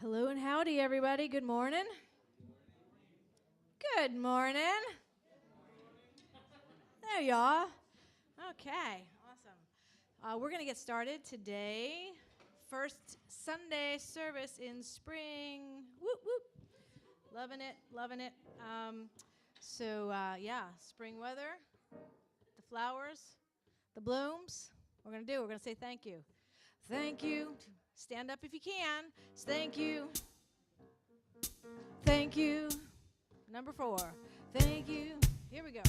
Hello and howdy, everybody. Good morning. Good morning. There you are. Okay, awesome. We're going to get started today. First Sunday service in spring. Whoop, whoop. Loving it, loving it. Spring weather, the flowers, the blooms. We're going to say thank you. Thank you. Stand up if you can. Thank you. Thank you. Number 4. Thank you. Here we go.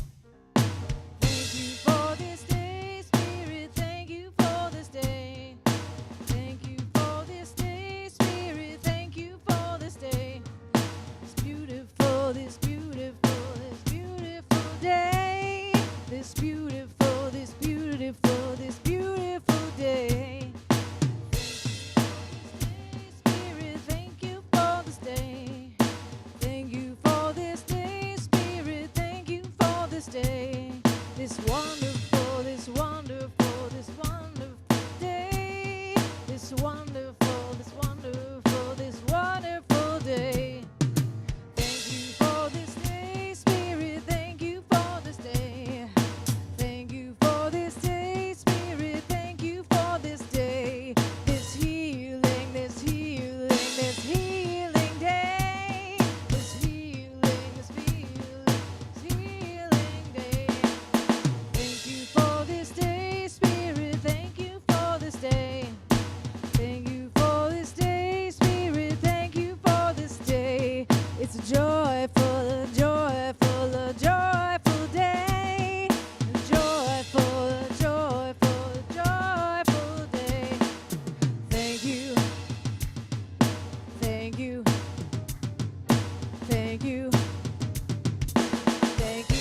Thank you for this day, Spirit. Thank you for this day. Thank you for this day, Spirit. Thank you for this day. This beautiful, this beautiful, this beautiful day. This beautiful, this beautiful, this beautiful day. Day, this wonderful, this wonderful, this wonderful day, this wonderful, this wonderful, this wonderful day. Thank you for this day, Spirit. Thank you for this day. Thank you for this day, Spirit. Thank you for this day. This healing, this healing, this healing day. This healing, this healing. It's a joyful, joyful, joyful day. A joyful, joyful, joyful day. Thank you. Thank you. Thank you. Thank you.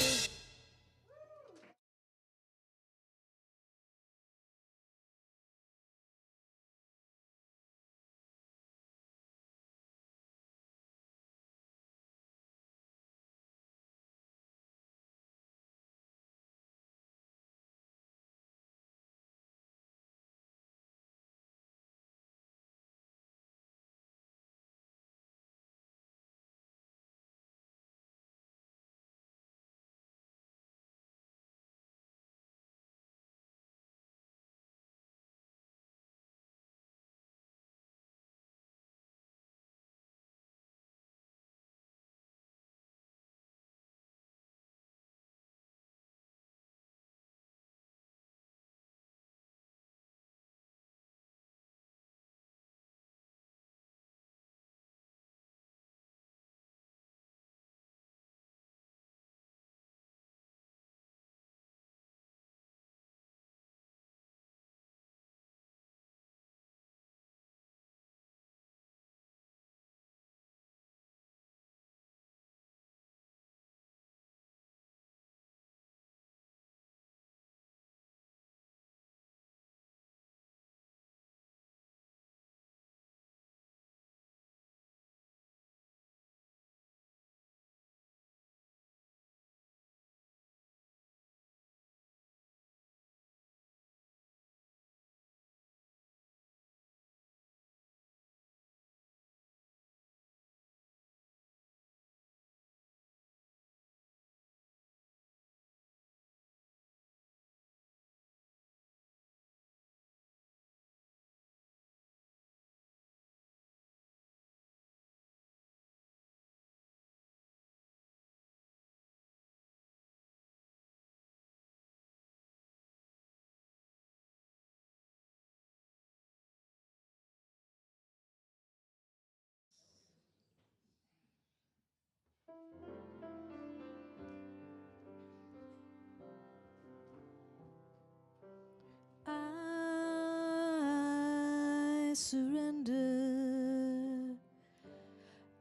I surrender.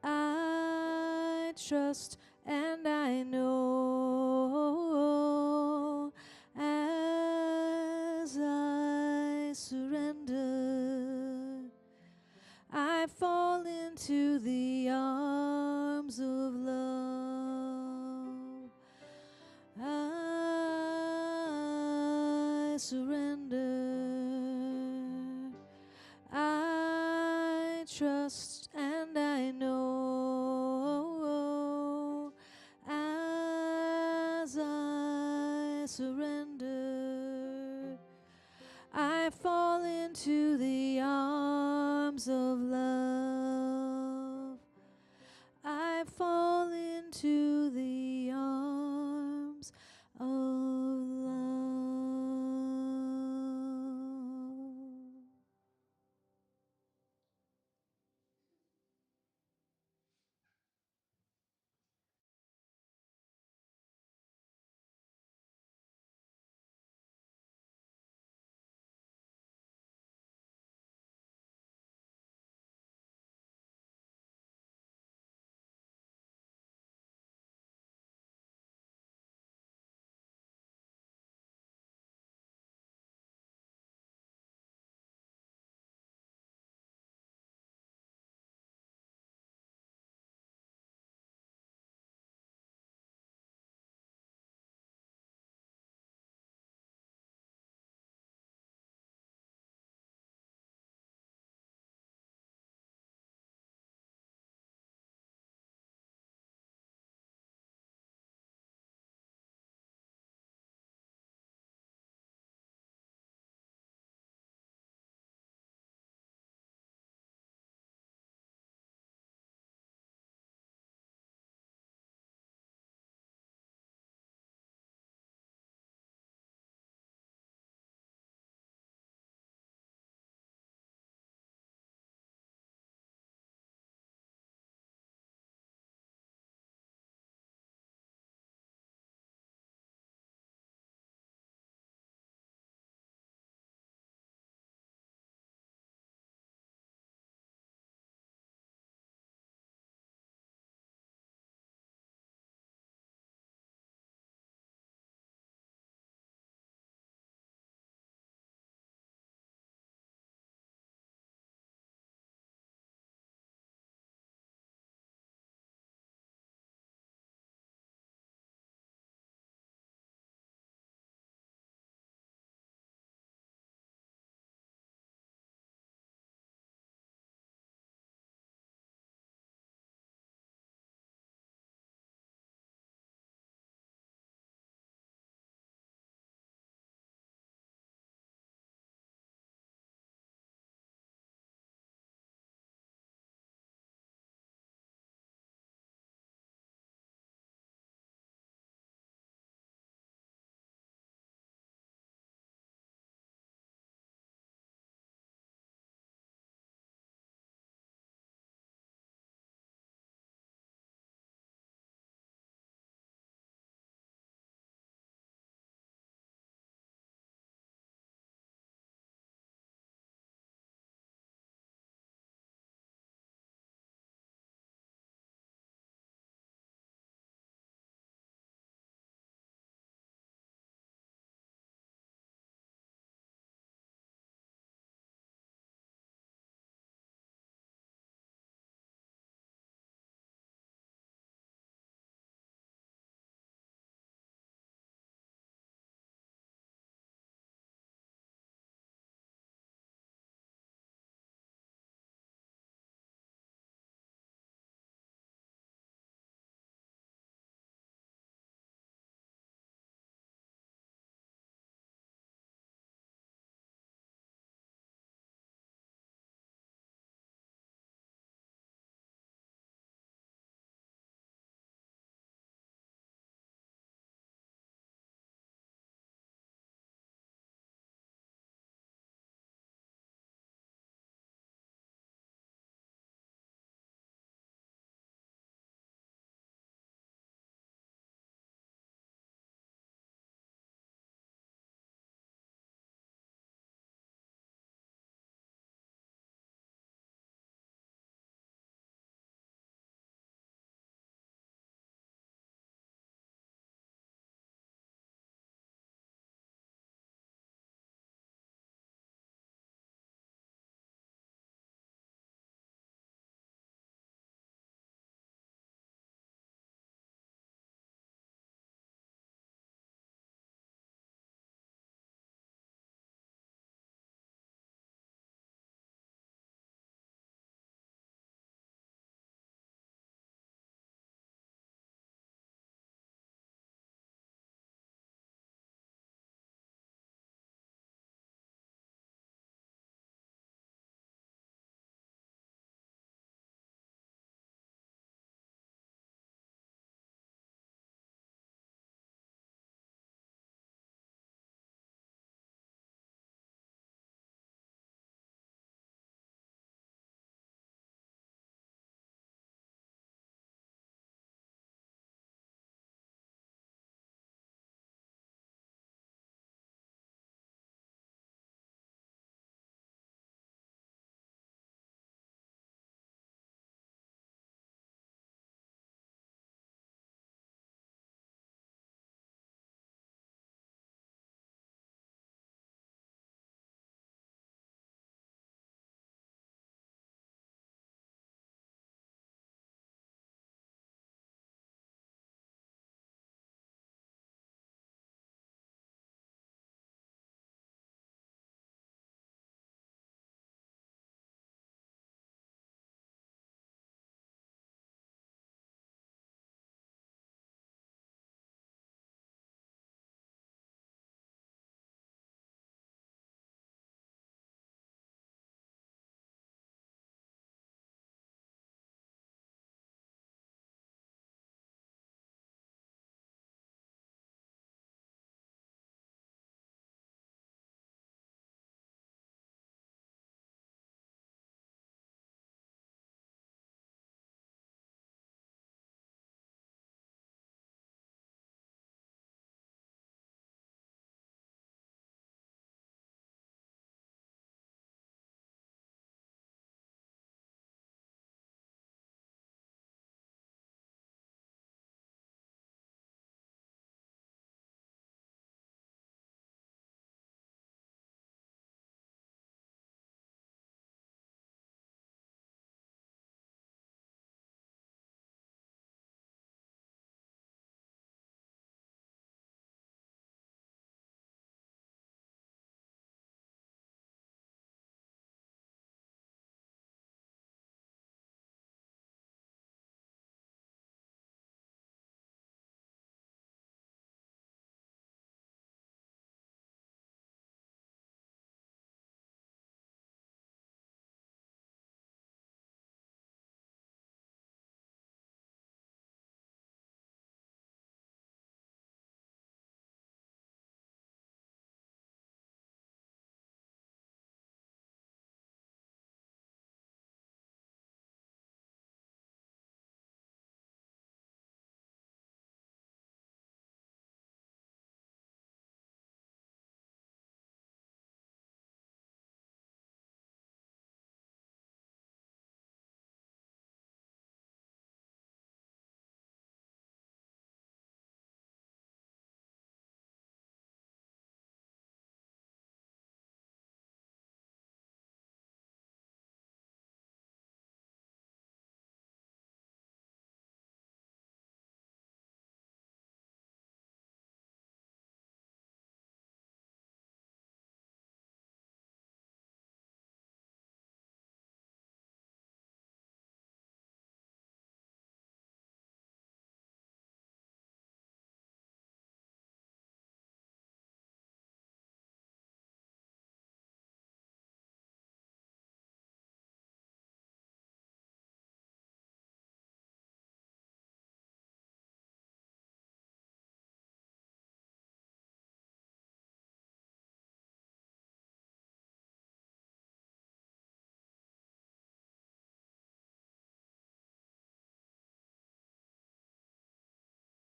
I trust and I know as I surrender, I fall into the arms of love. I surrender. I trust and surrender. I fall into the arms of love. I fall into the arms of love.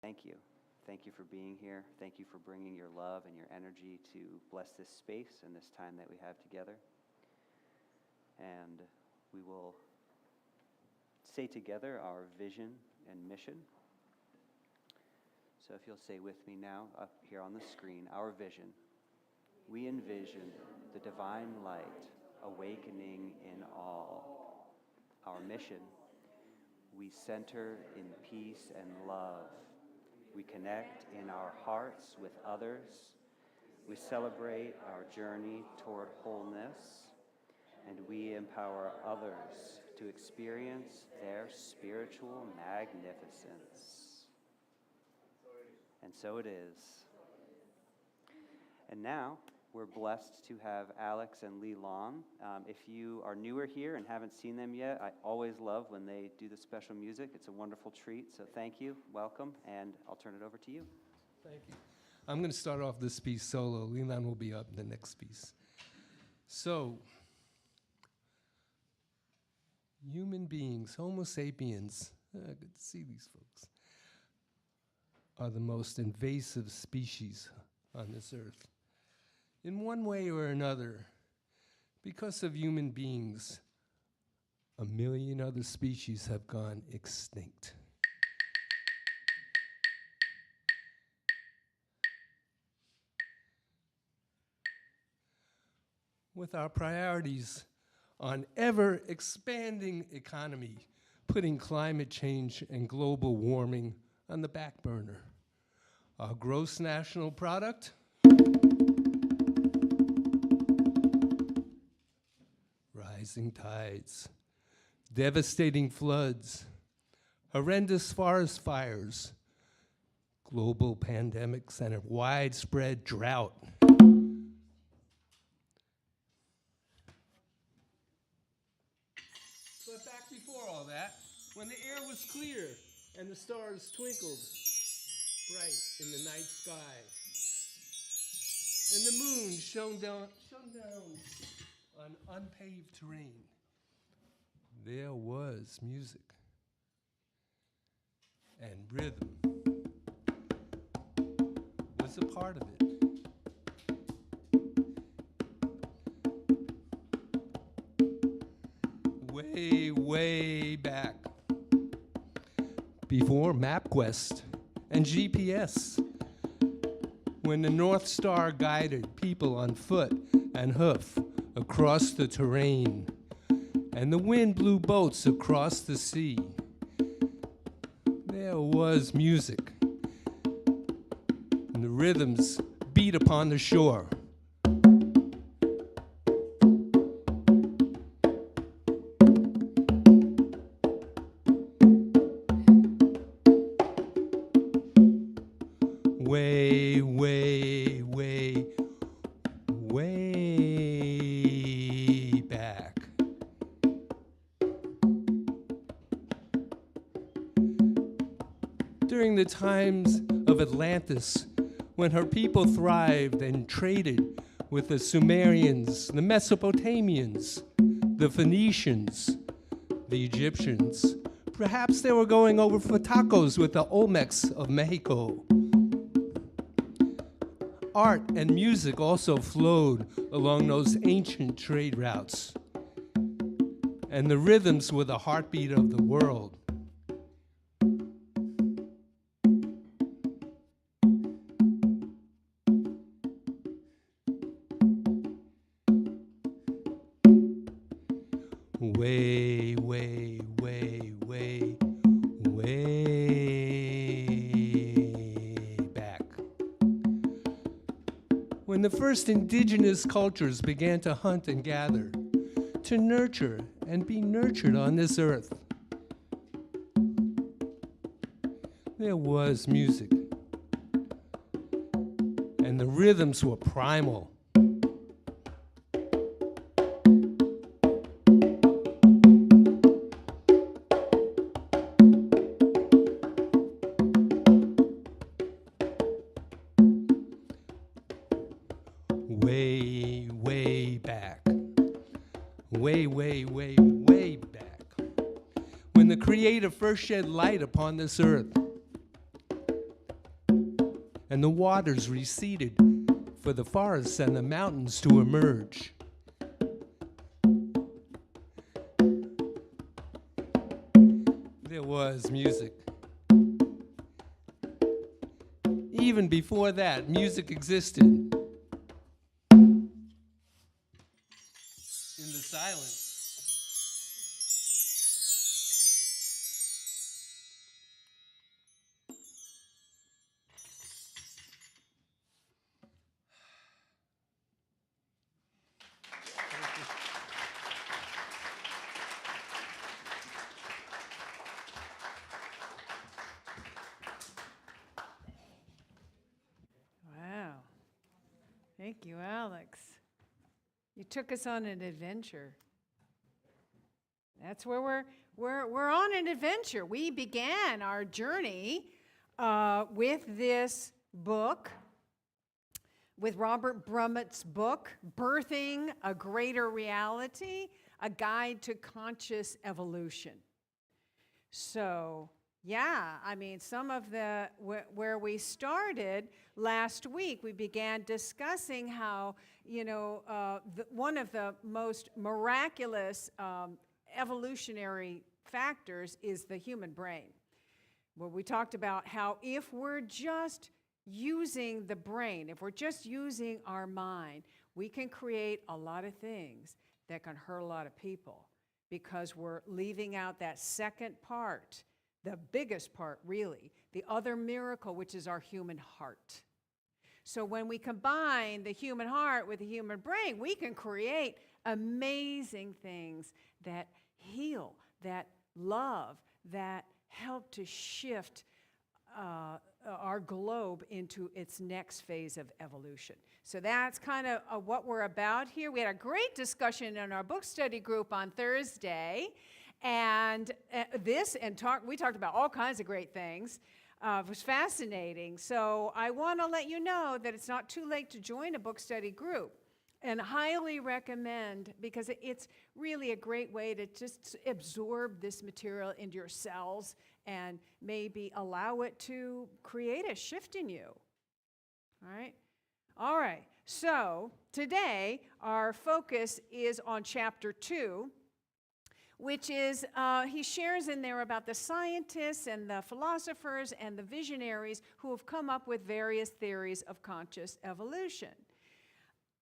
Thank you. Thank you for being here. Thank you for bringing your love and your energy to bless this space and this time that we have together. And we will say together our vision and mission. So if you'll say with me now, up here on the screen, our vision. We envision the divine light awakening in all. Our mission. We center in peace and love. We connect in our hearts with others. We celebrate our journey toward wholeness, and we empower others to experience their spiritual magnificence. And so it is. And now, we're blessed to have Alex and Lee Long. If you are newer here and haven't seen them yet, I always love when they do the special music. It's a wonderful treat, so thank you, welcome, and I'll turn it over to you. Thank you. I'm going to start off this piece solo. Leland will be up in the next piece. So, human beings, Homo sapiens, good to see these folks, are the most invasive species on this earth. In one way or another, because of human beings, 1 million other species have gone extinct. With our priorities on ever-expanding economy, putting climate change and global warming on the back burner. Our gross national product, rising tides, devastating floods, horrendous forest fires, global pandemics, and a widespread drought. But back before all that, when the air was clear and the stars twinkled bright in the night sky, and the moon shone down on unpaved terrain, there was music and rhythm was a part of it. Way, way back, before MapQuest and GPS, when the North Star guided people on foot and hoof across the terrain, and the wind blew boats across the sea, there was music, and the rhythms beat upon the shore. Way, way, way, way back. During the times of Atlantis, when her people thrived and traded with the Sumerians, the Mesopotamians, the Phoenicians, the Egyptians. Perhaps they were going over for tacos with the Olmecs of Mexico. Art and music also flowed along those ancient trade routes. And the rhythms were the heartbeat of the world. Way, way, way, way, way back. When the first indigenous cultures began to hunt and gather, to nurture and be nurtured on this earth, there was music. And the rhythms were primal. Way, way back. Way, way, way, way back. When the Creator first shed light upon this earth, and the waters receded for the forests and the mountains to emerge. There was music. Even before that, music existed. In the silence. Wow. Thank you, Alex. You took us on an adventure. That's where we're on an adventure. We began our journey with this book, with Robert Brumet's book, Birthing a Greater Reality, A Guide to Conscious Evolution. So, yeah, I mean, some of the, where we started last week, we began discussing how, one of the most miraculous evolutionary factors is the human brain. Well, we talked about how if we're just using the brain, if we're just using our mind, we can create a lot of things that can hurt a lot of people because we're leaving out that second part, the biggest part, really, the other miracle, which is our human heart. So when we combine the human heart with the human brain, we can create amazing things that heal, that love, that help to shift our globe into its next phase of evolution. So that's kind of what we're about here. We had a great discussion in our book study group on Thursday, and we talked about all kinds of great things. It was fascinating. So I want to let you know that it's not too late to join a book study group, and highly recommend, because it's really a great way to just absorb this material into your cells and maybe allow it to create a shift in you. All right. So today our focus is on chapter 2, which is, he shares in there about the scientists and the philosophers and the visionaries who have come up with various theories of conscious evolution.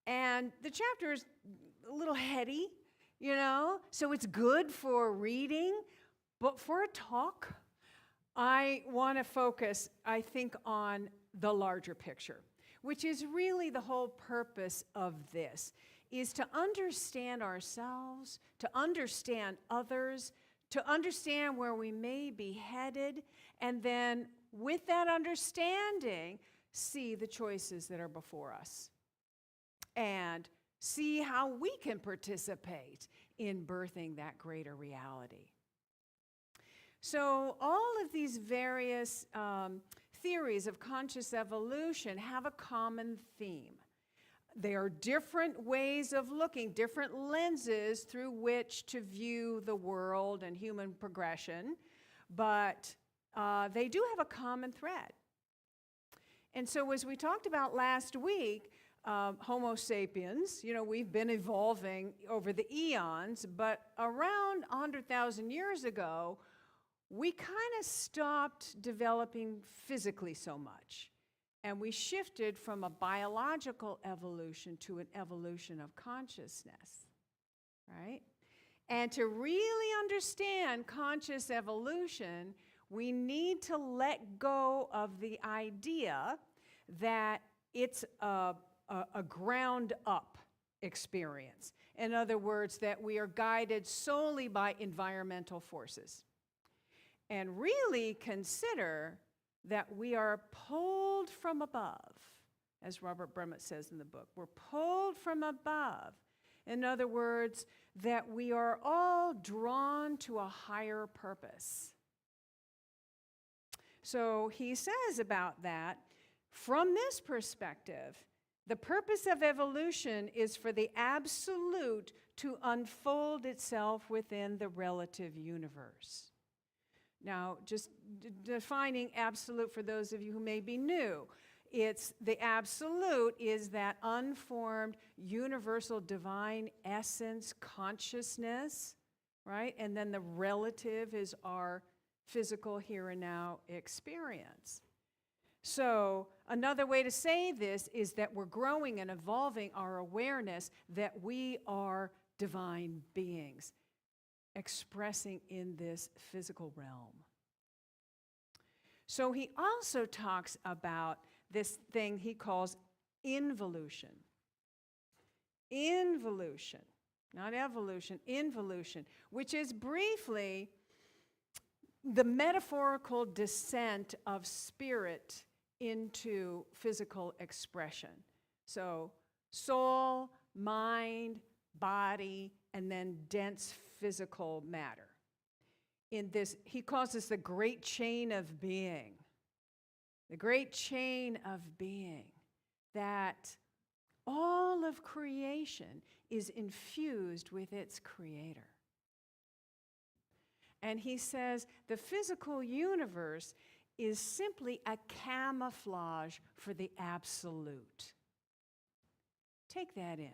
And the chapter is a little heady, so it's good for reading, but for a talk, I want to focus, I think, on the larger picture, which is really the whole purpose of this, is to understand ourselves, to understand others, to understand where we may be headed, and then with that understanding, see the choices that are before us and see how we can participate in birthing that greater reality. So all of these various theories of conscious evolution have a common theme. They are different ways of looking, different lenses through which to view the world and human progression, but they do have a common thread. And so as we talked about last week, Homo sapiens, we've been evolving over the eons, but around 100,000 years ago, we kind of stopped developing physically so much. And we shifted from a biological evolution to an evolution of consciousness, right? And to really understand conscious evolution, we need to let go of the idea that it's a ground-up experience. In other words, that we are guided solely by environmental forces. And really consider that we are pulled from above, as Robert Brumet says in the book. We're pulled from above. In other words, that we are all drawn to a higher purpose. So he says about that, from this perspective, the purpose of evolution is for the absolute to unfold itself within the relative universe. Now, just defining absolute for those of you who may be new, It's the absolute is that unformed, universal, divine essence, consciousness, right? And then the relative is our physical here and now experience. So another way to say this is that we're growing and evolving our awareness that we are divine beings expressing in this physical realm. So he also talks about this thing he calls involution. Involution, not evolution, involution, which is briefly the metaphorical descent of spirit into physical expression. So soul, mind, body, and then dense physical matter. In this, he calls this the great chain of being. The great chain of being, that all of creation is infused with its creator. And he says the physical universe is simply a camouflage for the absolute. Take that in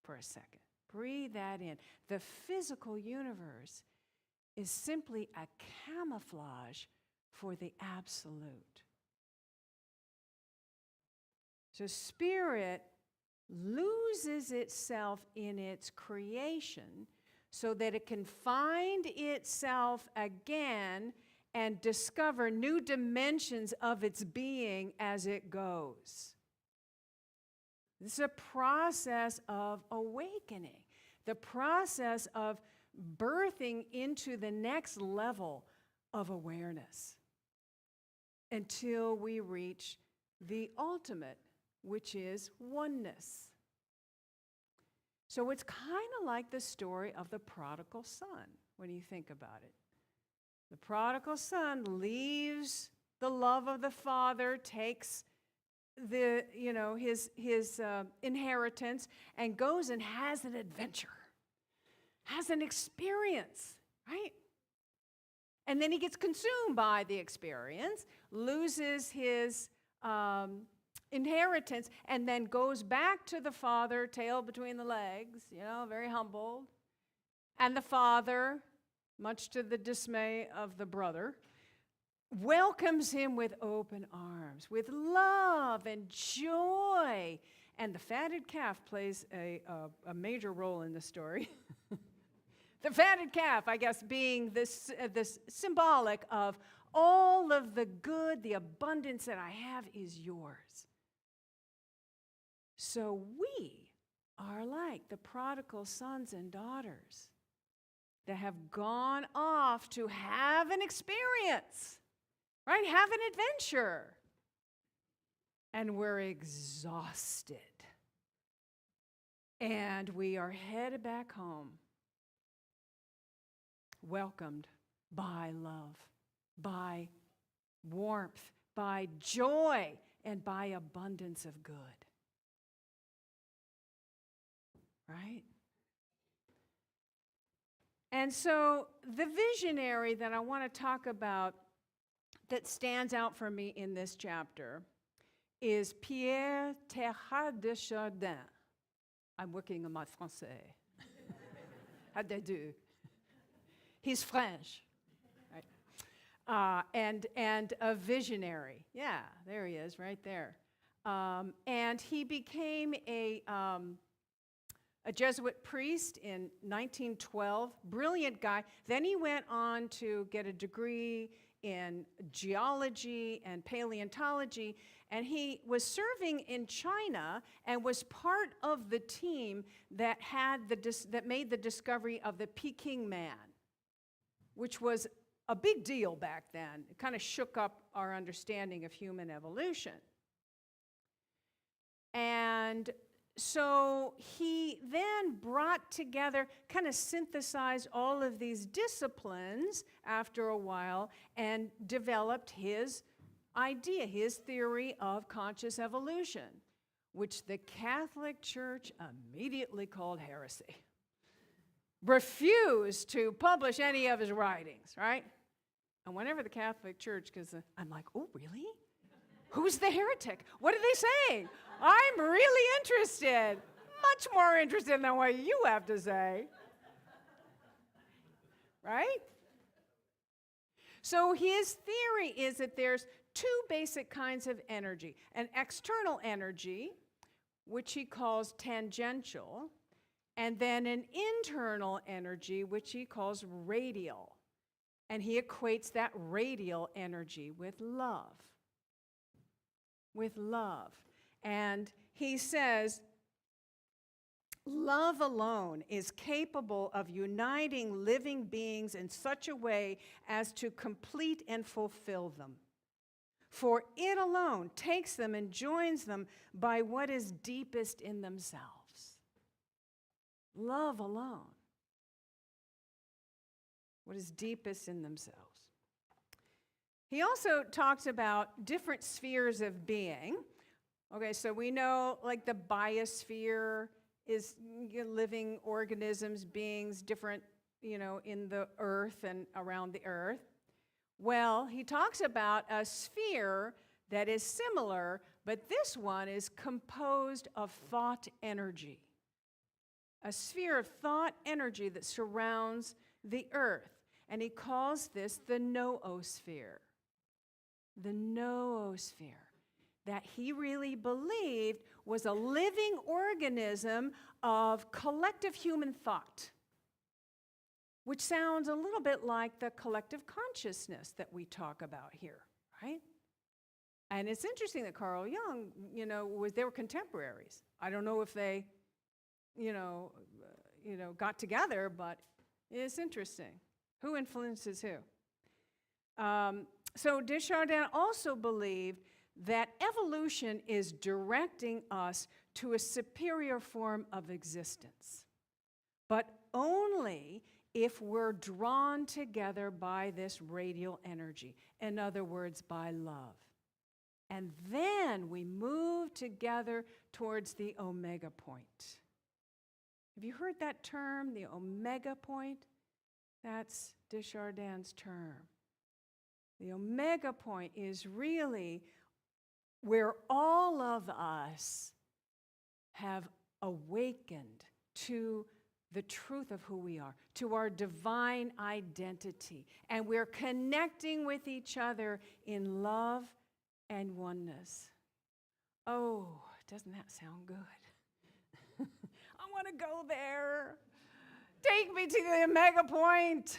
for a second. Breathe that in. The physical universe is simply a camouflage for the absolute. So spirit loses itself in its creation so that it can find itself again and discover new dimensions of its being as it goes. This is a process of awakening, the process of birthing into the next level of awareness until we reach the ultimate, which is oneness. So it's kind of like the story of the prodigal son when you think about it. The prodigal son leaves the love of the father, takes his inheritance, and goes and has an adventure, has an experience, right? And then he gets consumed by the experience, loses his inheritance, and then goes back to the father, tail between the legs, very humbled. And the father, much to the dismay of the brother, welcomes him with open arms, with love and joy. And the fatted calf plays a major role in the story. The fatted calf, I guess, being this symbolic of all of the good, the abundance that I have is yours. So we are like the prodigal sons and daughters that have gone off to have an experience, right? Have an adventure. And we're exhausted. And we are headed back home, welcomed by love, by warmth, by joy, and by abundance of good. Right? And so the visionary that I want to talk about that stands out for me in this chapter is Pierre Teilhard de Chardin. I'm working on my français. How'd they do? He's French, right? And a visionary. Yeah, there he is, right there. And he became a Jesuit priest in 1912, brilliant guy. Then he went on to get a degree in geology and paleontology, and he was serving in China and was part of the team that made the discovery of the Peking man, which was a big deal back then. It kind of shook up our understanding of human evolution. And so he then brought together, kind of synthesized all of these disciplines after a while and developed his idea, his theory of conscious evolution, which the Catholic Church immediately called heresy. Refused to publish any of his writings, right? And whenever the Catholic Church, because I'm like, oh, really? Who's the heretic? What are they saying? I'm really interested. Much more interested than what you have to say. Right? So his theory is that there's two basic kinds of energy. An external energy, which he calls tangential, and then an internal energy, which he calls radial. And he equates that radial energy with love. With love. And he says, love alone is capable of uniting living beings in such a way as to complete and fulfill them. For it alone takes them and joins them by what is deepest in themselves. Love alone. What is deepest in themselves. He also talks about different spheres of being. Okay, so we know like the biosphere is living organisms, beings, different, in the earth and around the earth. Well, he talks about a sphere that is similar, but this one is composed of thought energy. A sphere of thought energy that surrounds the earth. And he calls this the noosphere. The noosphere. That he really believed was a living organism of collective human thought, which sounds a little bit like the collective consciousness that we talk about here, right? And it's interesting that Carl Jung, they were contemporaries. I don't know if they, got together, but it's interesting. Who influences who? So Desjardins also believed that evolution is directing us to a superior form of existence, but only if we're drawn together by this radial energy, in other words, by love. And then we move together towards the omega point. Have you heard that term, the omega point? That's Desjardins' term. The omega point is really where all of us have awakened to the truth of who we are, to our divine identity. And we're connecting with each other in love and oneness. Oh, doesn't that sound good? I want to go there. Take me to the omega point.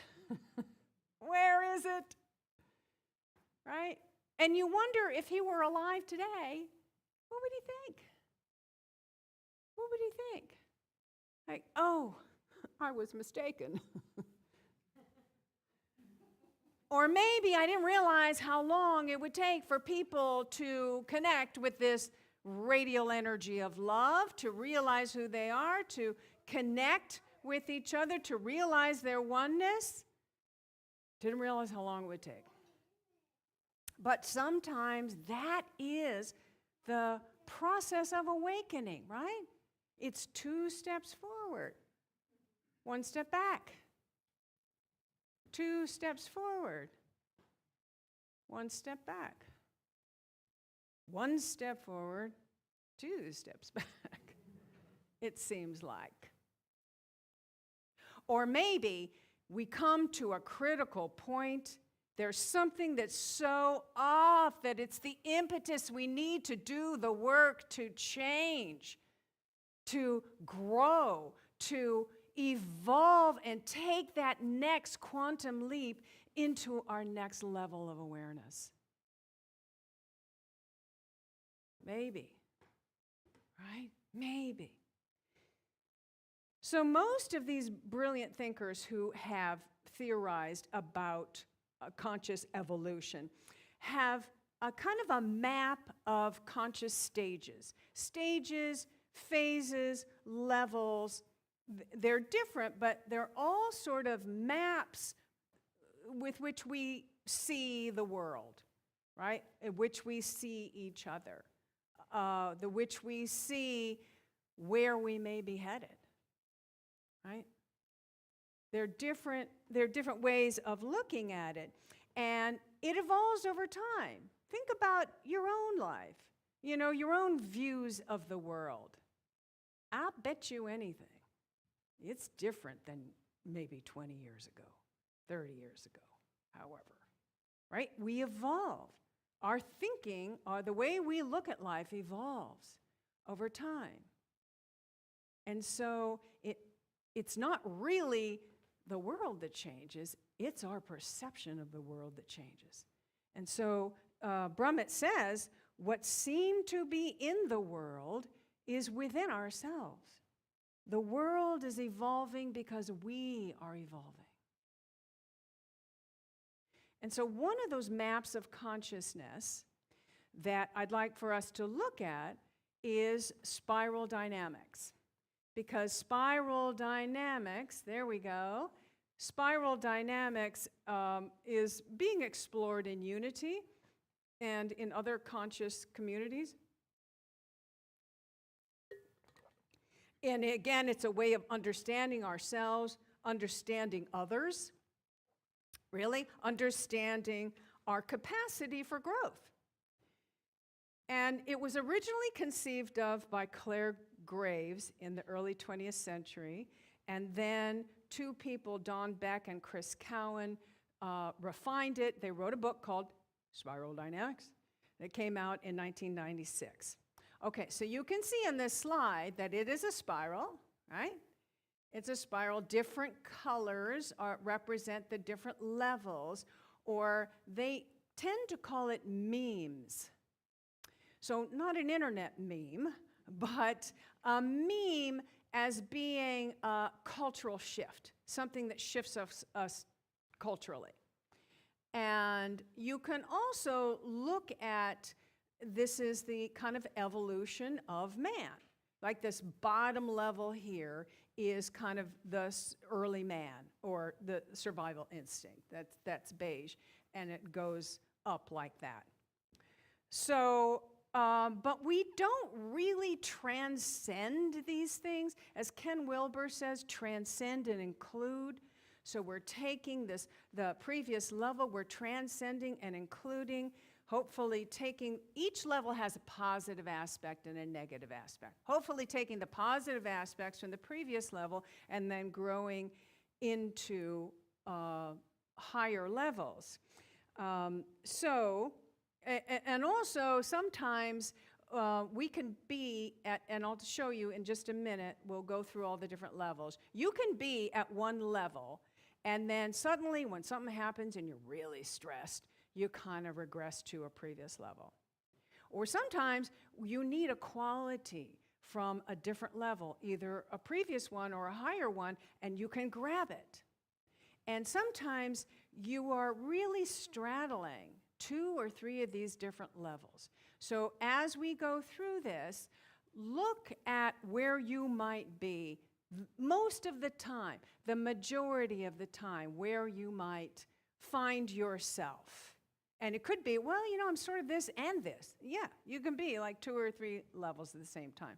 Where is it? Right? And you wonder if he were alive today, what would he think? What would he think? Like, oh, I was mistaken. Or maybe I didn't realize how long it would take for people to connect with this radial energy of love, to realize who they are, to connect with each other, to realize their oneness. Didn't realize how long it would take. But sometimes that is the process of awakening, right? It's 2 steps forward, 1 step back. 2 steps forward, 1 step back. 1 step forward, 2 steps back, it seems like. Or maybe we come to a critical point. There's something that's so off that it's the impetus we need to do the work to change, to grow, to evolve, and take that next quantum leap into our next level of awareness. Maybe, right? Maybe. So most of these brilliant thinkers who have theorized about conscious evolution have a kind of a map of conscious stages. Stages, phases, levels. They're different, but they're all sort of maps with which we see the world, right? In which we see each other, which we see where we may be headed, right? They're different ways of looking at it, and it evolves over time. think about your own life, your own views of the world. I'll bet you anything. It's different than maybe 20 years ago, 30 years ago, however, right? We evolve. Our thinking, or the way we look at life, evolves over time. And so it's not really the world that changes, it's our perception of the world that changes. And so Brumet says, what seemed to be in the world is within ourselves. The world is evolving because we are evolving. And so one of those maps of consciousness that I'd like for us to look at is spiral dynamics. Because spiral dynamics, there we go, spiral dynamics is being explored in Unity and in other conscious communities. And again, it's a way of understanding ourselves, understanding others, really understanding our capacity for growth. And it was originally conceived of by Claire Graves in the early 20th century, and then two people, Don Beck and Chris Cowan, refined it. They wrote a book called Spiral Dynamics that came out in 1996. Okay, so you can see in this slide that it is a spiral, right? It's a spiral. Different colors represent the different levels, or they tend to call it memes. So not an internet meme, but a meme as being a cultural shift, something that shifts us culturally. And you can also look at, this is the kind of evolution of man. Like this bottom level here is kind of the early man, or the survival instinct. That's beige, and it goes up like that. So, but we don't really transcend these things. As Ken Wilber says, transcend and include. So we're taking the previous level, we're transcending and including, hopefully taking, each level has a positive aspect and a negative aspect. Hopefully taking the positive aspects from the previous level and then growing into higher levels. And also sometimes we can be at, and I'll show you in just a minute, we'll go through all the different levels. You can be at one level, and then suddenly when something happens and you're really stressed, you kind of regress to a previous level. Or sometimes you need a quality from a different level, either a previous one or a higher one, and you can grab it. And sometimes you are really straddling 2 or 3 of these different levels. So as we go through this, look at where you might be most of the time, the majority of the time, where you might find yourself. And it could be, well, I'm sort of this and this. Yeah, you can be like 2 or 3 levels at the same time.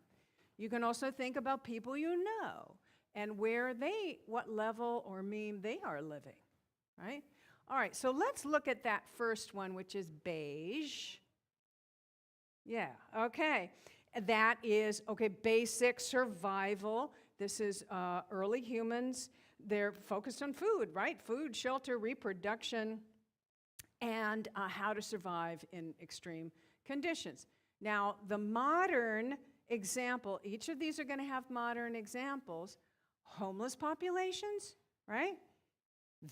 You can also think about people you know and what level or meme they are living, right? All right, so let's look at that first one, which is beige. Yeah, okay. That is, basic survival. This is early humans. They're focused on food, right? Food, shelter, reproduction, and how to survive in extreme conditions. Now, the modern example, each of these are going to have modern examples. Homeless populations, right?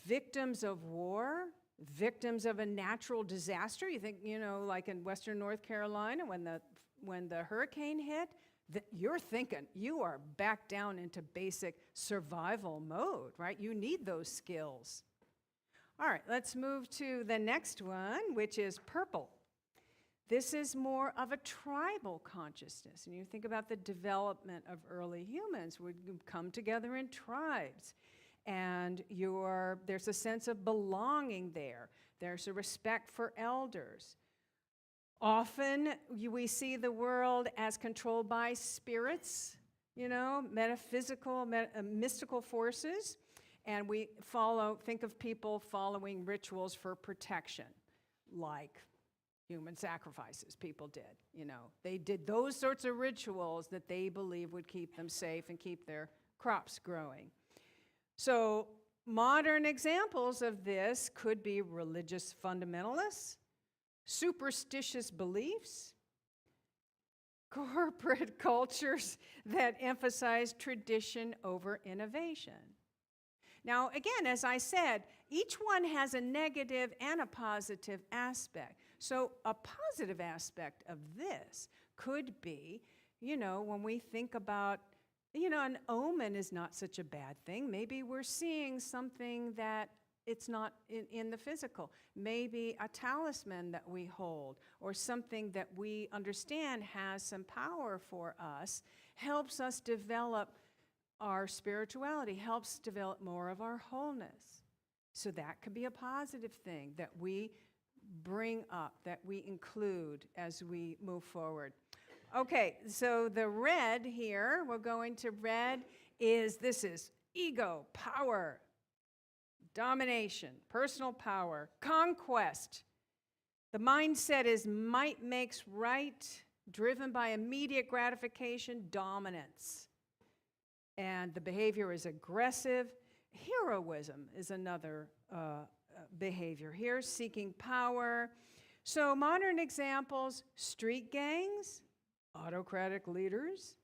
Victims of war, victims of a natural disaster. You think, like in Western North Carolina when the hurricane hit, you're thinking you are back down into basic survival mode, right? You need those skills. All right, let's move to the next one, which is purple. This is more of a tribal consciousness. And you think about the development of early humans would come together in tribes. And there's a sense of belonging there. There's a respect for elders. Often we see the world as controlled by spirits, metaphysical, mystical forces. And we think of people following rituals for protection, like human sacrifices people did, They did those sorts of rituals that they believed would keep them safe and keep their crops growing. So modern examples of this could be religious fundamentalists, superstitious beliefs, corporate cultures that emphasize tradition over innovation. Now, again, as I said, each one has a negative and a positive aspect. So a positive aspect of this could be, when we think about, an omen is not such a bad thing. Maybe we're seeing something that it's not in the physical. Maybe a talisman that we hold or something that we understand has some power for us helps us develop our spirituality, helps develop more of our wholeness. So that could be a positive thing that we bring up, that we include as we move forward. Okay, so the red here, we'll go into red, this is ego, power, domination, personal power, conquest. The mindset is might makes right, driven by immediate gratification, dominance. And the behavior is aggressive. Heroism is another behavior here, seeking power. So modern examples, street gangs, autocratic leaders,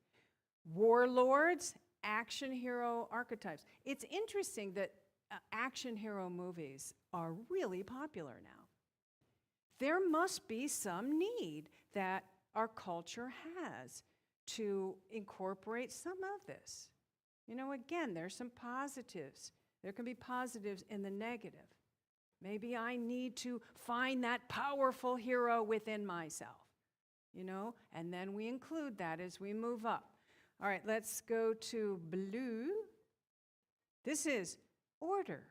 warlords, action hero archetypes. It's interesting that action hero movies are really popular now. There must be some need that our culture has to incorporate some of this. Again, there's some positives. There can be positives in the negative. Maybe I need to find that powerful hero within myself, and then we include that as we move up. All right, let's go to blue. This is order,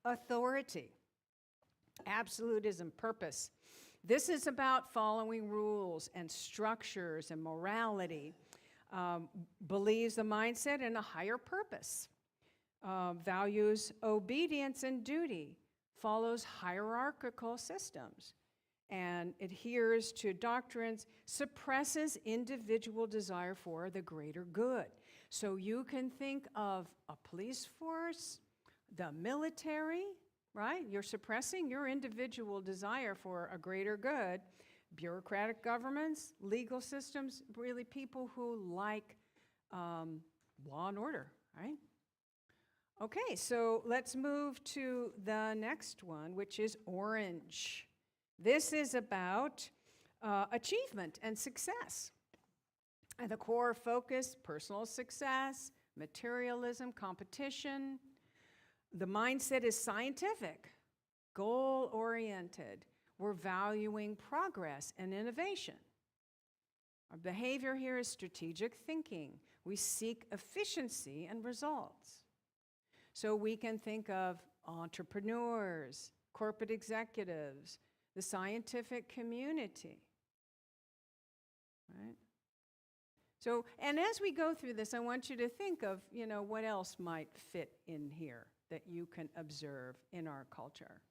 authority, absolutism, purpose. This is about following rules and structures and morality, believes the mindset in a higher purpose, values obedience and duty, follows hierarchical systems, and adheres to doctrines, suppresses individual desire for the greater good. So you can think of a police force, the military, right? You're suppressing your individual desire for a greater good. Bureaucratic governments, legal systems, really people who like law and order, right? Okay, so let's move to the next one, which is orange. This is about achievement and success. And the core focus, personal success, materialism, competition. The mindset is scientific, goal-oriented. We're valuing progress and innovation. Our behavior here is strategic thinking. We seek efficiency and results. So we can think of entrepreneurs, corporate executives, the scientific community, right? So, and as we go through this, I want you to think of, what else might fit in here that you can observe in our culture,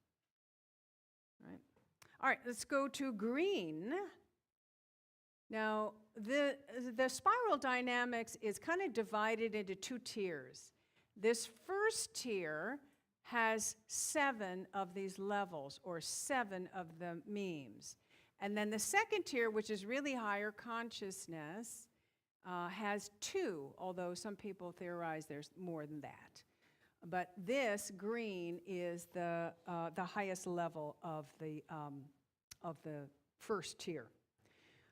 right? All right, let's go to green. Now, the spiral dynamics is kind of divided into two tiers. This first tier has 7 of these levels, or 7 of the memes. And then the second tier, which is really higher consciousness, has 2, although some people theorize there's more than that. But this green is the highest level of the first tier.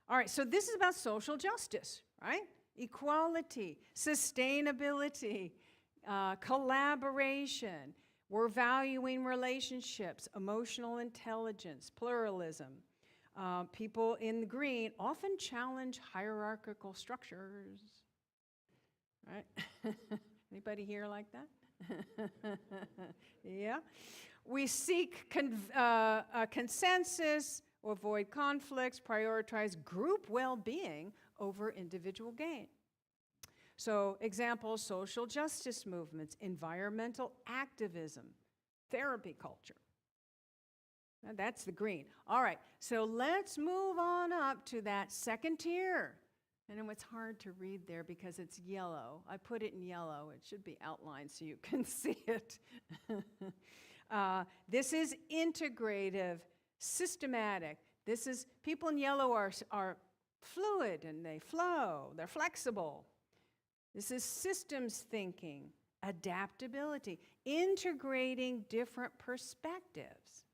All right, so this is about social justice, right? Equality, sustainability, collaboration. We're valuing relationships, emotional intelligence, pluralism. People in the green often challenge hierarchical structures, right? Anybody here like that? Yeah. We seek consensus, avoid conflicts, prioritize group well-being over individual gain. So examples, social justice movements, environmental activism, therapy culture. Now, that's the green. All right, so let's move on up to that second tier. And then it's hard to read there because it's yellow. I put it in yellow. It should be outlined so you can see it. This is integrative, systematic. This is, people in yellow are fluid and they flow. They're flexible. This is systems thinking, adaptability, integrating different perspectives.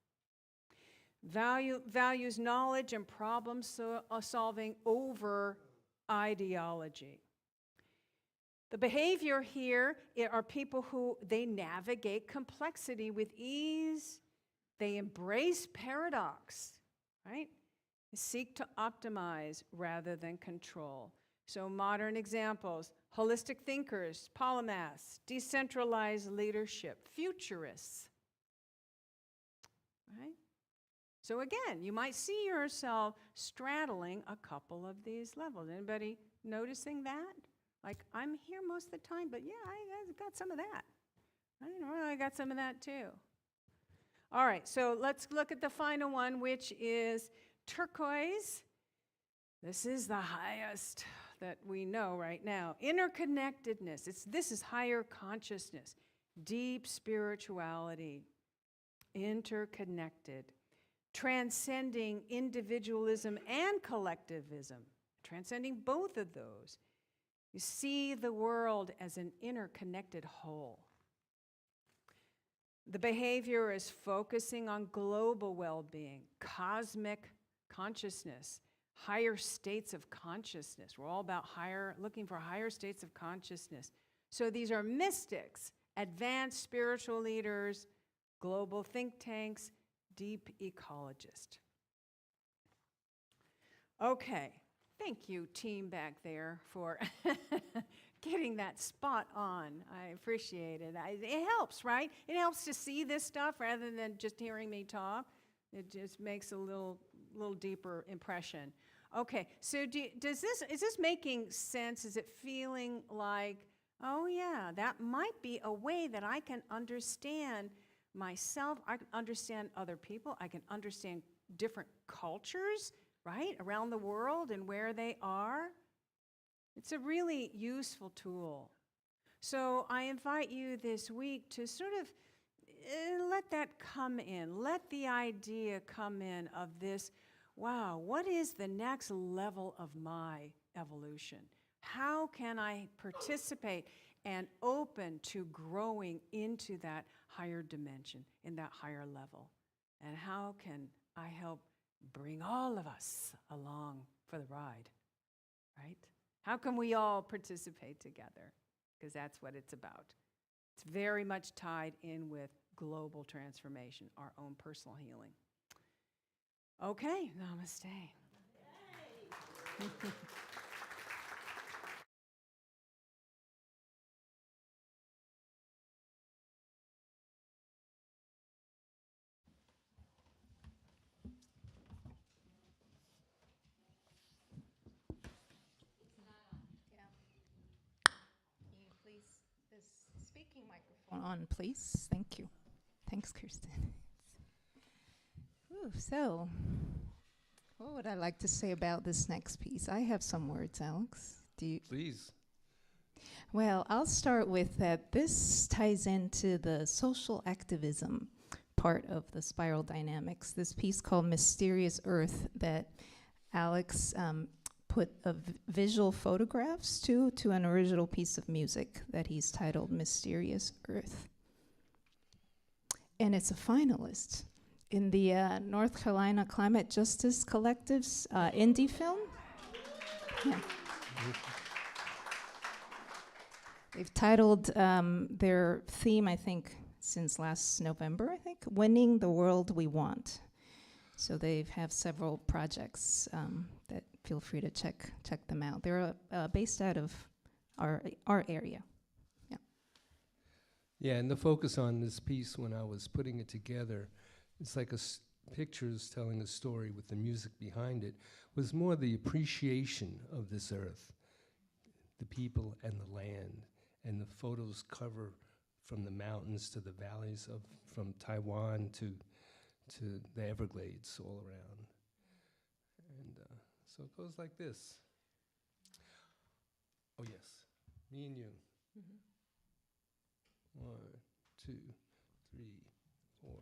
Values knowledge and problem solving over ideology. The behavior here are people who, they navigate complexity with ease. They embrace paradox, right? They seek to optimize rather than control. So modern examples, holistic thinkers, polymaths, decentralized leadership, futurists, right? So again, you might see yourself straddling a couple of these levels. Anybody noticing that? Like, I'm here most of the time, but yeah, I got some of that. I got some of that too. All right, so let's look at the final one, which is turquoise. This is the highest that we know right now. Interconnectedness. This is higher consciousness, deep spirituality, interconnected, transcending individualism and collectivism, transcending both of those. You see the world as an interconnected whole. The behavior is focusing on global well-being, cosmic consciousness, higher states of consciousness. We're all about looking for higher states of consciousness. So these are mystics, advanced spiritual leaders, global think tanks, deep ecologists. Okay, thank you, team back there, for getting that spot on. I appreciate it. It helps, right? It helps to see this stuff rather than just hearing me talk. It just makes a little deeper impression. Okay, so is this making sense? Is it feeling like, oh yeah, that might be a way that I can understand myself, I can understand other people, I can understand different cultures, right, around the world and where they are? It's a really useful tool. So I invite you this week to sort of let that come in. Let the idea come in of this, wow, what is the next level of my evolution? How can I participate and open to growing into that higher dimension, in that higher level? And how can I help bring all of us along for the ride, right? How can we all participate together? Because that's what it's about. It's very much tied in with global transformation, our own personal healing. Okay, namaste. Speaking microphone on, please. Thank you. Thanks, Kirsten. Ooh, so, what would I like to say about this next piece? I have some words, Alex. Do you? Please. Well, I'll start with that. This ties into the social activism part of the spiral dynamics. This piece called Mysterious Earth that Alex put visual photographs to an original piece of music that he's titled Mysterious Earth. And it's a finalist in the North Carolina Climate Justice Collective's indie film. Yeah. They've titled their theme, I think, since last November, I think, Winning the World We Want. So they have several projects that feel free to check them out. They're based out of our area. Yeah. Yeah, and the focus on this piece when I was putting it together, it's like pictures telling a story with the music behind it, was more the appreciation of this earth, the people and the land, and the photos cover from the mountains to the valleys from Taiwan to to the Everglades all around. And so it goes like this. Oh, yes, me and you. 1, 2, 3, 4.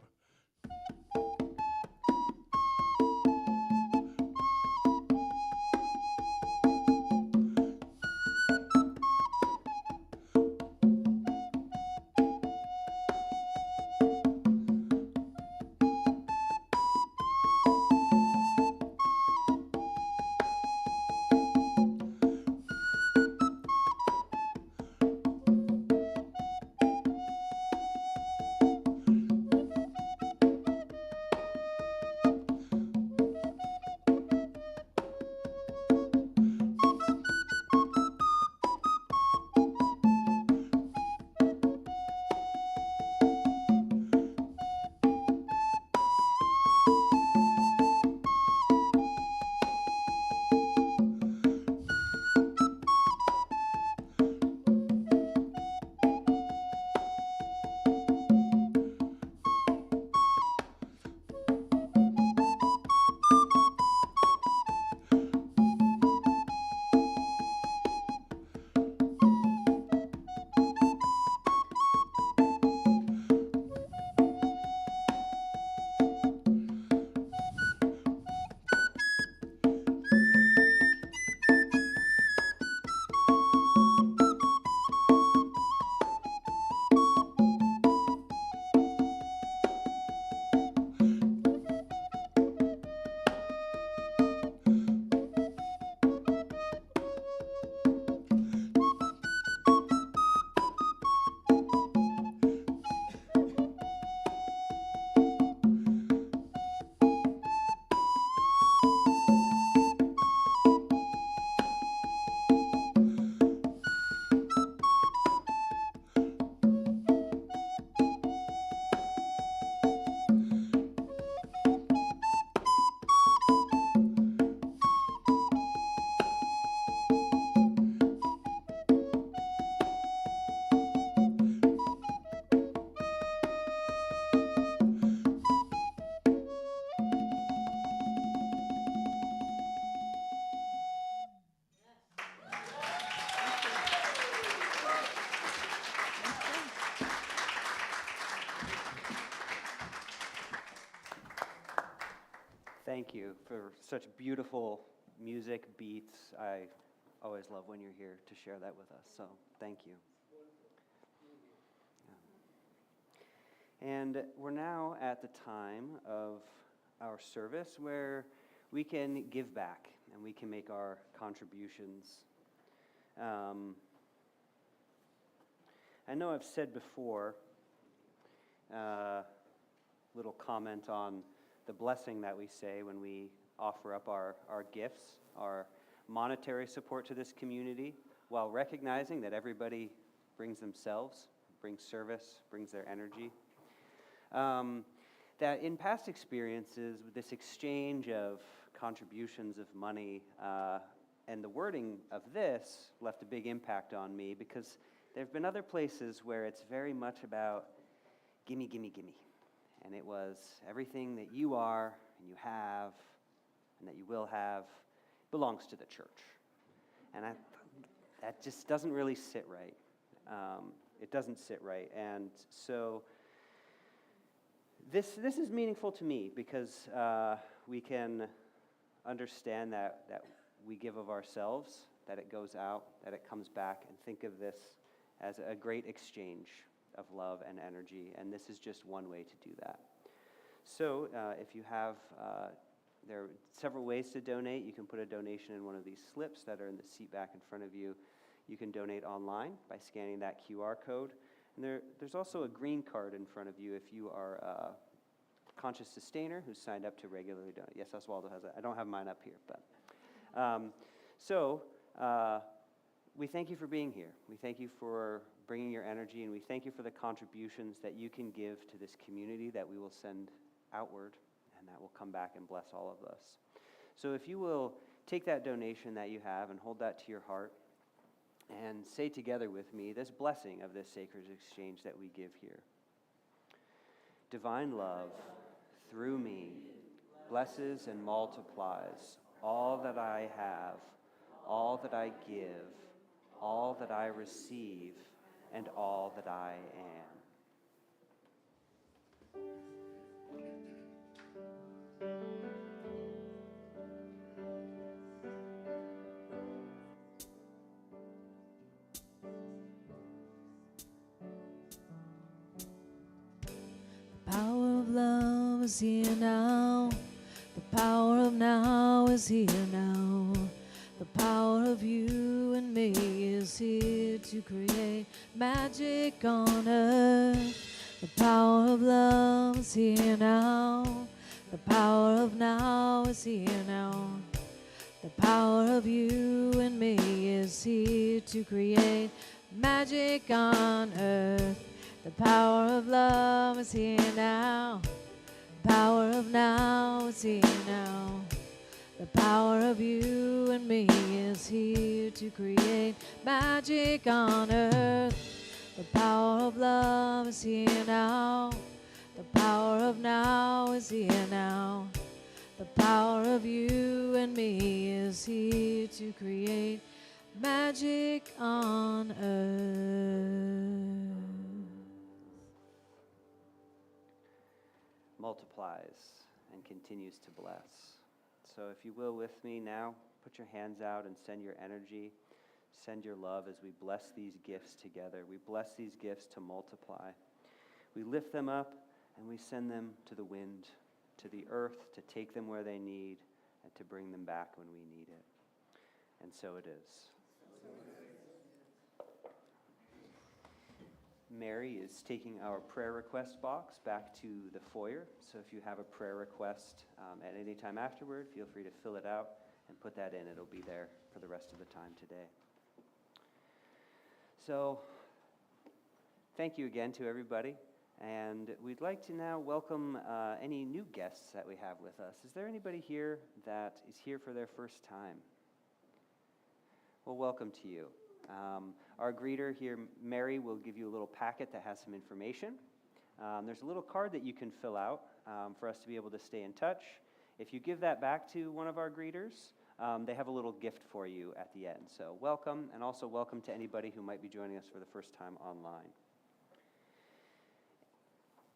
Thank you for such beautiful music, beats. I always love when you're here to share that with us, so thank you. Yeah. And we're now at the time of our service where we can give back and we can make our contributions. I know I've said before, little comment on the blessing that we say when we offer up our gifts, our monetary support to this community, while recognizing that everybody brings themselves, brings service, brings their energy. That in past experiences, this exchange of contributions of money and the wording of this left a big impact on me, because there have been other places where it's very much about gimme, gimme, gimme. And it was everything that you are and you have and that you will have belongs to the church. And that just doesn't really sit right. It doesn't sit right. And so this is meaningful to me because we can understand that we give of ourselves, that it goes out, that it comes back, and think of this as a great exchange of love and energy, and this is just one way to do that. So if you have, there are several ways to donate. You can put a donation in one of these slips that are in the seat back in front of you. You can donate online by scanning that QR code. And there's also a green card in front of you if you are a conscious sustainer who's signed up to regularly donate. Yes, Oswaldo has that. I don't have mine up here, but. We thank you for being here. We thank you for bringing your energy, and we thank you for the contributions that you can give to this community that we will send outward, and that will come back and bless all of us. So if you will take that donation that you have and hold that to your heart and say together with me this blessing of this sacred exchange that we give here. Divine love, through me, blesses and multiplies all that I have, all that I give, all that I receive, and all that I am. The power of love is here now. The power of now is here now. The power of you and me is here to create magic on earth. The power of love is here now. The power of now is here now. The power of you and me is here to create magic on earth. The power of love is here now. The power of now is here now. The power of you and me is here to create magic on earth. The power of love is here now. The power of now is here now. The power of you and me is here to create magic on earth. Multiplies and continues to bless. So if you will with me now, put your hands out and send your energy, send your love as we bless these gifts together. We bless these gifts to multiply. We lift them up and we send them to the wind, to the earth, to take them where they need and to bring them back when we need it. And so it is. Mary is taking our prayer request box back to the foyer. So if you have a prayer request at any time afterward, feel free to fill it out and put that in. It'll be there for the rest of the time today. So thank you again to everybody. And we'd like to now welcome any new guests that we have with us. Is there anybody here that is here for their first time? Well, welcome to you. Our greeter here, Mary, will give you a little packet that has some information. There's a little card that you can fill out for us to be able to stay in touch. If you give that back to one of our greeters, they have a little gift for you at the end. So welcome, and also welcome to anybody who might be joining us for the first time online.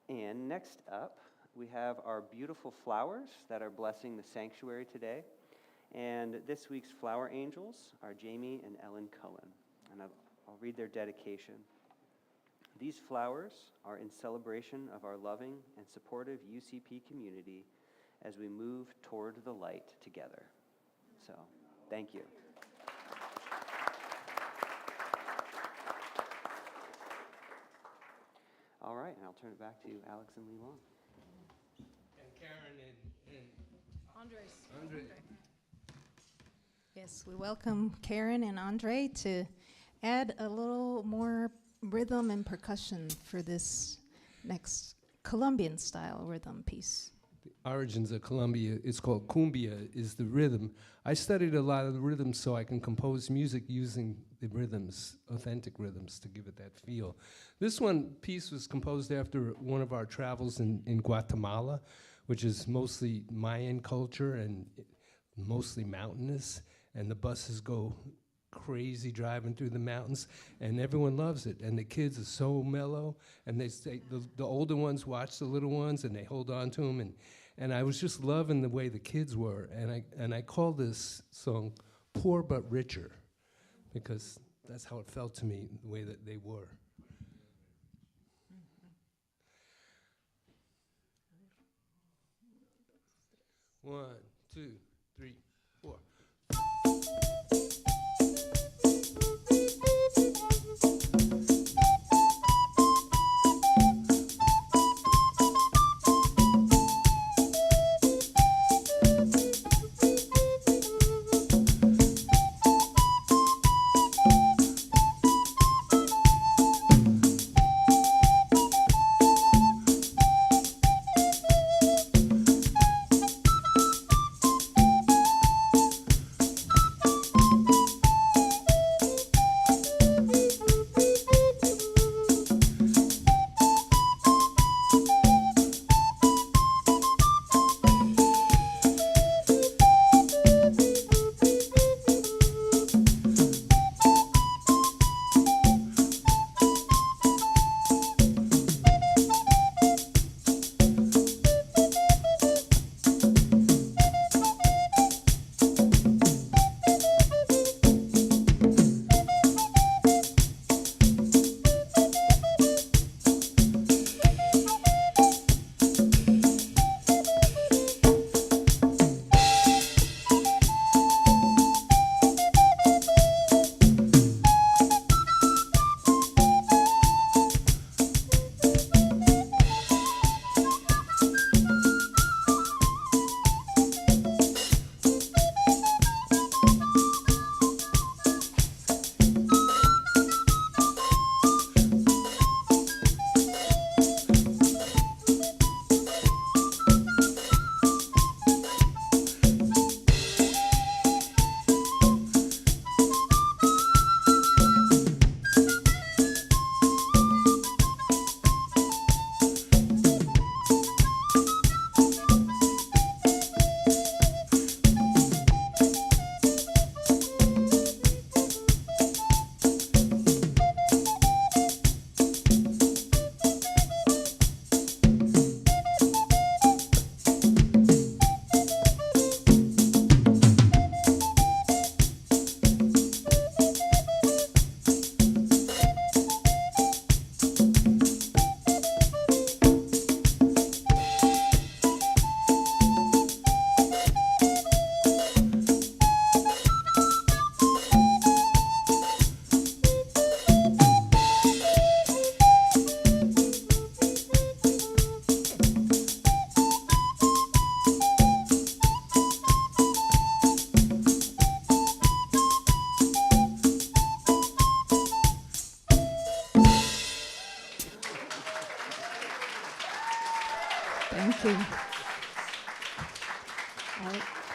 And next up, we have our beautiful flowers that are blessing the sanctuary today. And this week's flower angels are Jamie and Ellen Cohen. And I'll read their dedication. These flowers are in celebration of our loving and supportive UCP community as we move toward the light together. So, thank you. All right, and I'll turn it back to Alex and Lee Long. And Karen and Andres. Andre. Yes, we welcome Karen and Andre to add a little more rhythm and percussion for this next Colombian-style rhythm piece. The origins of Colombia, it's called cumbia, is the rhythm. I studied a lot of the rhythms so I can compose music using the rhythms, authentic rhythms, to give it that feel. This piece was composed after one of our travels in Guatemala, which is mostly Mayan culture and mostly mountainous, and the buses go crazy driving through the mountains, and everyone loves it, and the kids are so mellow, and they say the older ones watch the little ones and they hold on to them, and I was just loving the way the kids were, and I call this song Poor But Richer, because that's how it felt to me, the way that they were. One, two, three, four.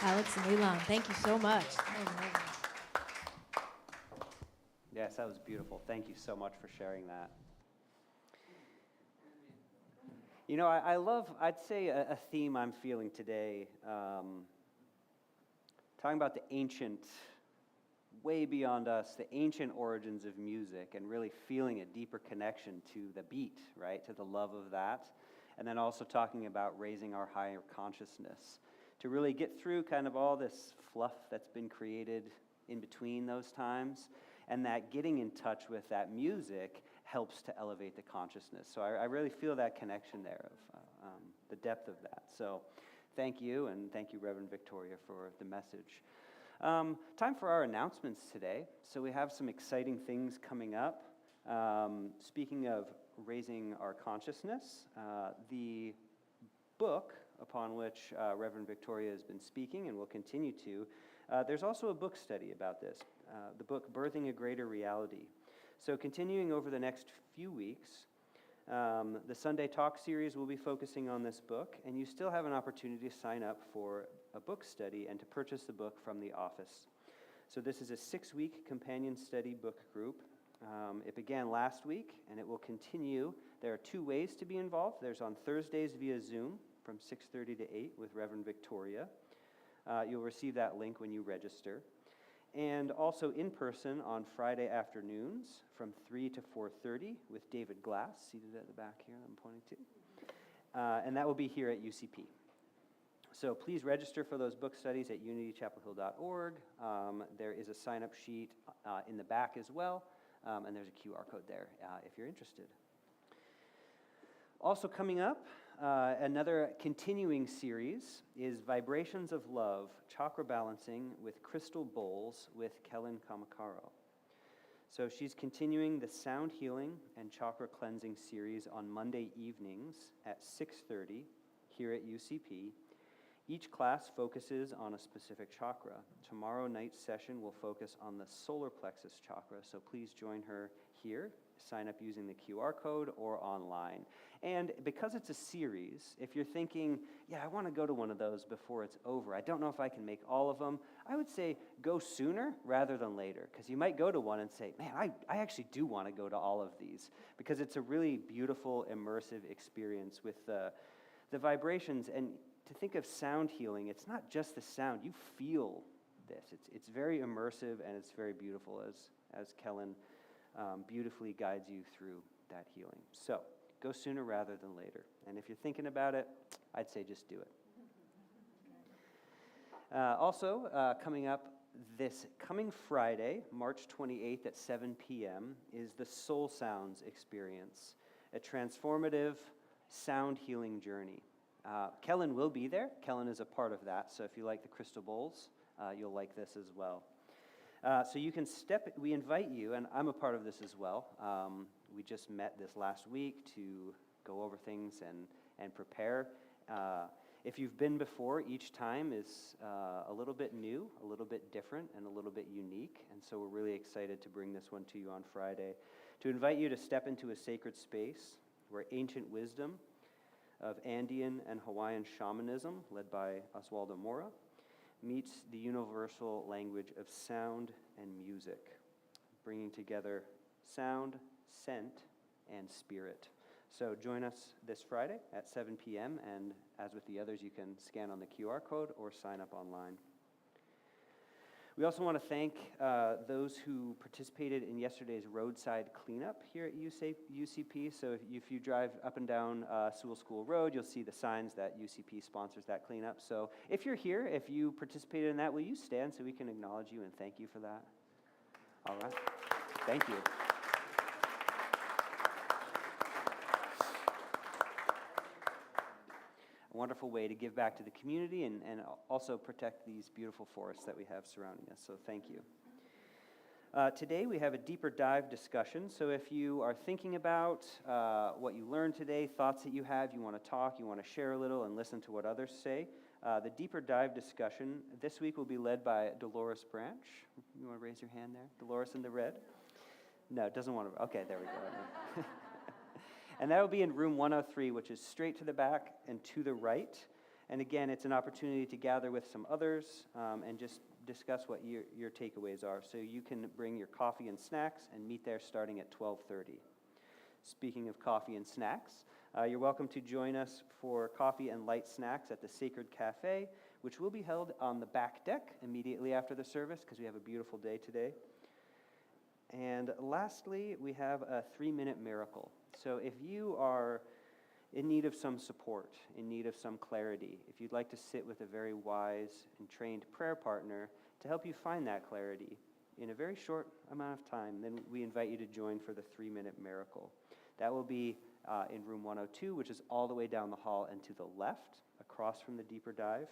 Alex and Elon, thank you so much. Yes, that was beautiful. Thank you so much for sharing that. You know, I love, I'd say a theme I'm feeling today, talking about the ancient, way beyond us, the ancient origins of music, and really feeling a deeper connection to the beat, right, to the love of that, and then also talking about raising our higher consciousness, to really get through kind of all this fluff that's been created in between those times, and that getting in touch with that music helps to elevate the consciousness. So I really feel that connection there of the depth of that. So thank you, and thank you, Reverend Victoria, for the message. Time for our announcements today. So we have some exciting things coming up. Speaking of raising our consciousness, the book upon which Reverend Victoria has been speaking and will continue to, there's also a book study about this, the book Birthing a Greater Reality. So continuing over the next few weeks, the Sunday Talk series will be focusing on this book, and you still have an opportunity to sign up for a book study and to purchase the book from the office. So this is a 6-week companion study book group. It began last week, and it will continue. There are 2 ways to be involved. There's on Thursdays via Zoom from 6:30 to 8 with Reverend Victoria. You'll receive that link when you register. And also in person on Friday afternoons from 3 to 4:30 with David Glass, seated at the back here I'm pointing to. And that will be here at UCP. So please register for those book studies at unitychapelhill.org. There is a sign-up sheet in the back as well, and there's a QR code there if you're interested. Also coming up, another continuing series is Vibrations of Love, Chakra Balancing with Crystal Bowls with Kellen Kamakaro. So she's continuing the Sound Healing and Chakra Cleansing series on Monday evenings at 6:30 here at UCP. Each class focuses on a specific chakra. Tomorrow night's session will focus on the solar plexus chakra, so please join her here. Sign up using the QR code or online. And because it's a series, if you're thinking, yeah, I want to go to one of those before it's over, I don't know if I can make all of them, I would say go sooner rather than later, because you might go to one and say, man, I actually do want to go to all of these, because it's a really beautiful, immersive experience with the vibrations. And to think of sound healing, it's not just the sound, you feel this. It's very immersive, and it's very beautiful as Kellen beautifully guides you through that healing. So go sooner rather than later. And if you're thinking about it, I'd say just do it. Also, coming up this coming Friday, March 28th at 7 p.m. is the Soul Sounds Experience, a transformative sound healing journey. Kellen will be there. Kellen is a part of that, so if you like the crystal bowls, you'll like this as well. So you can we invite you, and I'm a part of this as well. We just met this last week to go over things and prepare. If you've been before, each time is a little bit new, a little bit different, and a little bit unique, and so we're really excited to bring this one to you on Friday, to invite you to step into a sacred space where ancient wisdom of Andean and Hawaiian shamanism, led by Oswaldo Mora, meets the universal language of sound and music, bringing together sound, scent, and spirit. So join us this Friday at 7 p.m., and as with the others, you can scan on the QR code or sign up online. We also want to thank those who participated in yesterday's roadside cleanup here at UCP. So if you drive up and down Sewell School Road, you'll see the signs that UCP sponsors that cleanup. So if you're here, if you participated in that, will you stand so we can acknowledge you and thank you for that? All right. Thank you. A wonderful way to give back to the community and also protect these beautiful forests that we have surrounding us, so thank you. Today we have a deeper dive discussion, so if you are thinking about what you learned today, thoughts that you have, you want to talk, you want to share a little and listen to what others say, the deeper dive discussion this week will be led by Dolores Branch. You want to raise your hand there? Dolores in the red? No, it doesn't want to. Okay, there we go. And that will be in room 103, which is straight to the back and to the right. And again, it's an opportunity to gather with some others and just discuss what your takeaways are. So you can bring your coffee and snacks and meet there starting at 12:30. Speaking of coffee and snacks, you're welcome to join us for coffee and light snacks at the Sacred Cafe, which will be held on the back deck immediately after the service because we have a beautiful day today. And lastly, we have a 3-minute miracle. So if you are in need of some support, in need of some clarity, if you'd like to sit with a very wise and trained prayer partner to help you find that clarity in a very short amount of time, then we invite you to join for the 3-minute miracle. That will be in room 102, which is all the way down the hall and to the left, across from the deeper dive.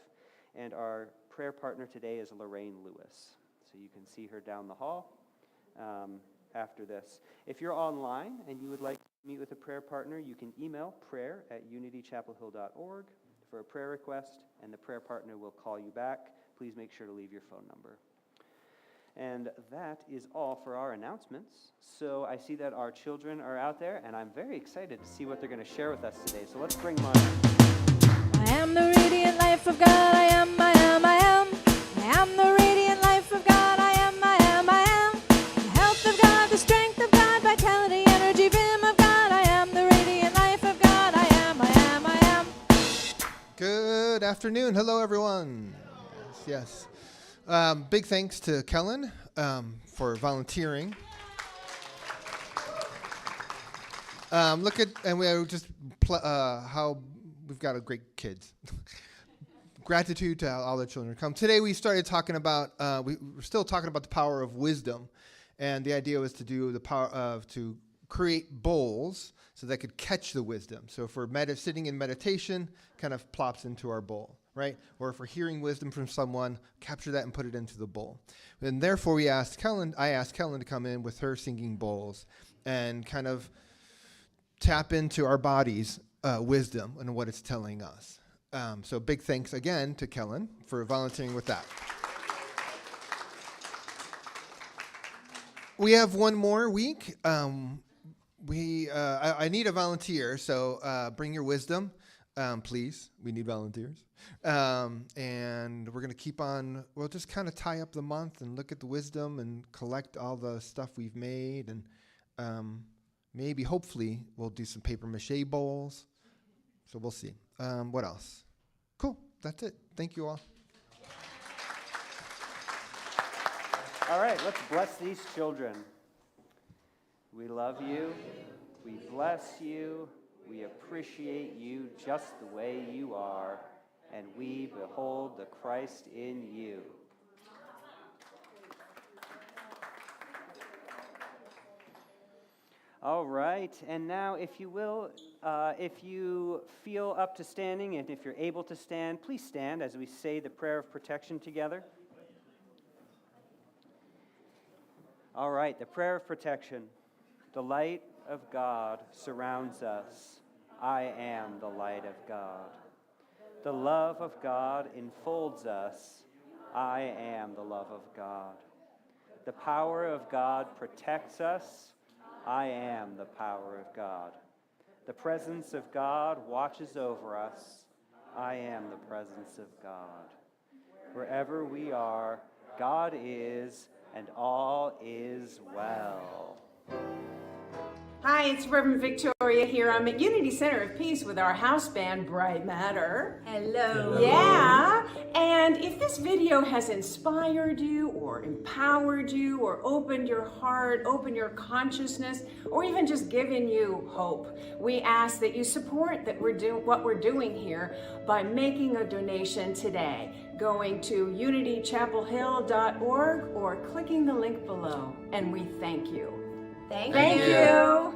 And our prayer partner today is Lorraine Lewis. So you can see her down the hall after this. If you're online and you would like to meet with a prayer partner, you can email prayer@unitychapelhill.org for a prayer request, and the prayer partner will call you back. Please make sure to leave your phone number. And that is all for our announcements. So I see that our children are out there, and I'm very excited to see what they're going to share with us today. So let's bring them on. I am the radiant life of God. I am, I am, I am. I am the radiant life of God. I am, I am, I am. The health of God, the strength of God, vitality, energy, vim of God. I am the radiant life of God. I am, I am, I am. Good afternoon. Hello, everyone. Yes. Big thanks to Kellen for volunteering. And we are just how we've got a great kids. Gratitude to all the children who come. Today we started talking about, we're still talking about the power of wisdom. And the idea was to do the power of, to create bowls so that could catch the wisdom. So if we're sitting in meditation, kind of plops into our bowl, right? Or if we're hearing wisdom from someone, capture that and put it into the bowl. And therefore I asked Kellen to come in with her singing bowls and kind of tap into our body's wisdom and what it's telling us. So big thanks again to Kellen for volunteering with that. We have one more week. I need a volunteer, so bring your wisdom, please. We need volunteers. And we're going to keep on, we'll just kind of tie up the month and look at the wisdom and collect all the stuff we've made. And maybe, hopefully, we'll do some paper mache bowls. So we'll see. What else? Cool. That's it. Thank you all. All right, let's bless these children. We love you. We bless you. We appreciate you just the way you are. And we behold the Christ in you. All right, and now if you will, if you feel up to standing and if you're able to stand, please stand as we say the prayer of protection together. All right, the prayer of protection. The light of God surrounds us. I am the light of God. The love of God enfolds us. I am the love of God. The power of God protects us. I am the power of God. The presence of God watches over us. I am the presence of God. Wherever we are, God is, and all is well. Hi, it's Reverend Victoria here. I'm at Unity Center of Peace with our house band, Bright Matter. Hello. Yeah, and if this video has inspired you or empowered you or opened your heart, opened your consciousness, or even just given you hope, we ask that you support what we're doing here by making a donation today, going to unitychapelhill.org or clicking the link below. And we thank you. Thank Thank you. you.